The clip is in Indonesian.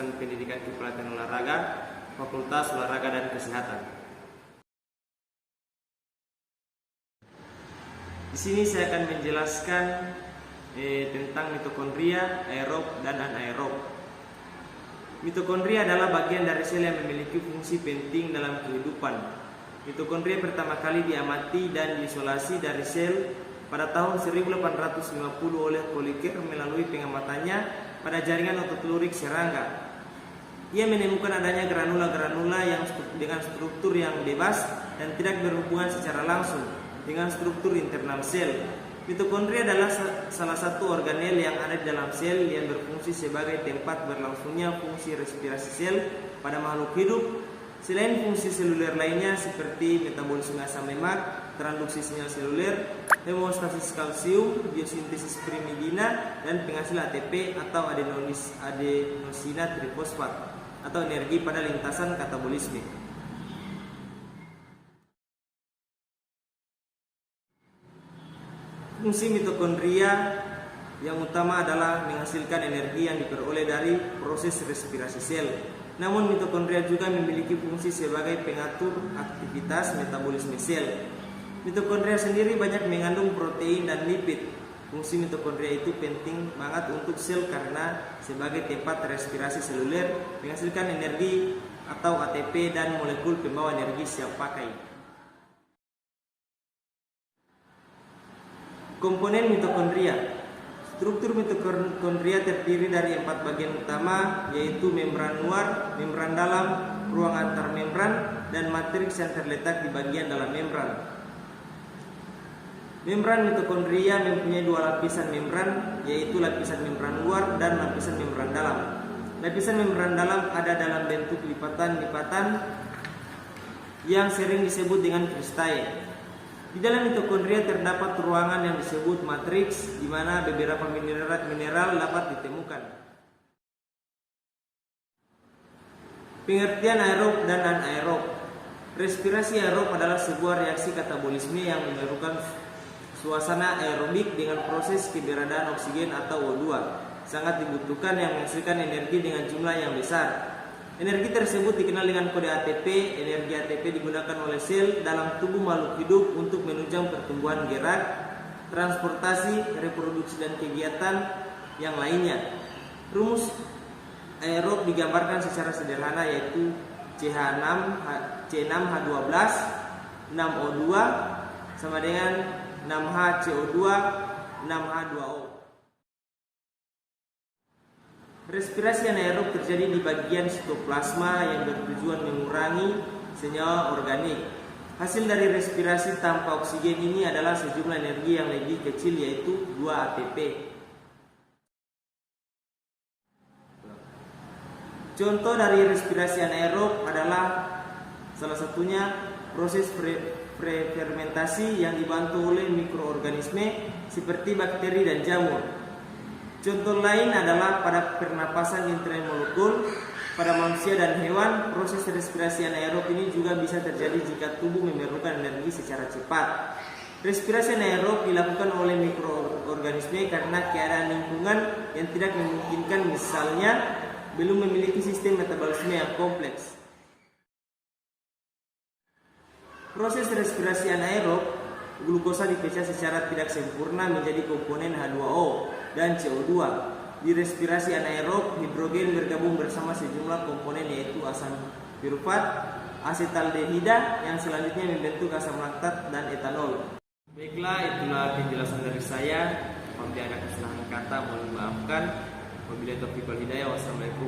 jurusan Pendidikan Kepelatihan Olahraga, Fakultas Olahraga dan Kesehatan. Di sini saya akan menjelaskan tentang mitokondria, aerob dan anaerob. Mitokondria adalah bagian dari sel yang memiliki fungsi penting dalam kehidupan. Mitokondria pertama kali diamati dan diisolasi dari sel pada tahun 1850 oleh Kolliker melalui pengamatannya pada jaringan ototelurik serangga. Ia menemukan adanya granula-granula yang dengan struktur yang bebas dan tidak berhubungan secara langsung dengan struktur internal sel. Mitokondria adalah salah satu organel yang ada di dalam sel yang berfungsi sebagai tempat berlangsungnya fungsi respirasi sel pada makhluk hidup. Selain fungsi seluler lainnya seperti metabolisme asam lemak, transduksi sinyal seluler, hemostasis kalsium, biosintesis pirimidina, dan penghasil ATP atau adenosina trifosfat atau energi pada lintasan katabolisme. Fungsi mitokondria yang utama adalah menghasilkan energi yang diperoleh dari proses respirasi sel. Namun mitokondria juga memiliki fungsi sebagai pengatur aktivitas metabolisme sel. Mitokondria sendiri banyak mengandung protein dan lipid. Fungsi mitokondria itu penting banget untuk sel karena sebagai tempat respirasi seluler, menghasilkan energi atau ATP dan molekul pembawa energi siap pakai. Komponen mitokondria. Struktur mitokondria terdiri dari 4 bagian utama, yaitu membran luar, membran dalam, ruang antar membran, dan matriks yang terletak di bagian dalam membran. Membran mitokondria mempunyai 2 lapisan membran, yaitu lapisan membran luar dan lapisan membran dalam. Lapisan membran dalam ada dalam bentuk lipatan-lipatan yang sering disebut dengan kristae. Di dalam mitokondria terdapat ruangan yang disebut matriks, di mana beberapa mineral dapat ditemukan. Pengertian aerob dan anaerob. Respirasi aerob adalah sebuah reaksi katabolisme yang memerlukan suasana aerobik dengan proses keberadaan oksigen atau O2. Sangat dibutuhkan yang menghasilkan energi dengan jumlah yang besar. Energi tersebut dikenal dengan kode ATP. Energi ATP digunakan oleh sel dalam tubuh makhluk hidup untuk menunjang pertumbuhan gerak, transportasi, reproduksi, dan kegiatan yang lainnya. Rumus aerob digambarkan secara sederhana, yaitu C6H12 6O2 sama dengan 6HCO2 6H2O. Respirasi anaerob terjadi di bagian sitoplasma yang bertujuan mengurangi senyawa organik. Hasil dari respirasi tanpa oksigen ini adalah sejumlah energi yang lebih kecil, yaitu 2 ATP. Contoh dari respirasi anaerob adalah salah satunya proses prefermentasi yang dibantu oleh mikroorganisme seperti bakteri dan jamur. Contoh lain adalah pada pernapasan intramolekul pada manusia dan hewan. Proses respirasi anaerob ini juga bisa terjadi jika tubuh memerlukan energi secara cepat. Respirasi anaerob dilakukan oleh mikroorganisme karena keadaan lingkungan yang tidak memungkinkan, misalnya belum memiliki sistem metabolisme yang kompleks. Proses respirasi anaerob, glukosa dipecah secara tidak sempurna menjadi komponen H2O dan CO2. Di respirasi anaerob, hidrogen bergabung bersama sejumlah komponen, yaitu asam pirufat, asetaldehida yang selanjutnya membentuk asam laktat dan etanol. Baiklah, itulah penjelasan dari saya. Apabila ada kesalahan kata, mohon dimaafkan. Wabillahi taufiq wal hidayah. Wassalamualaikum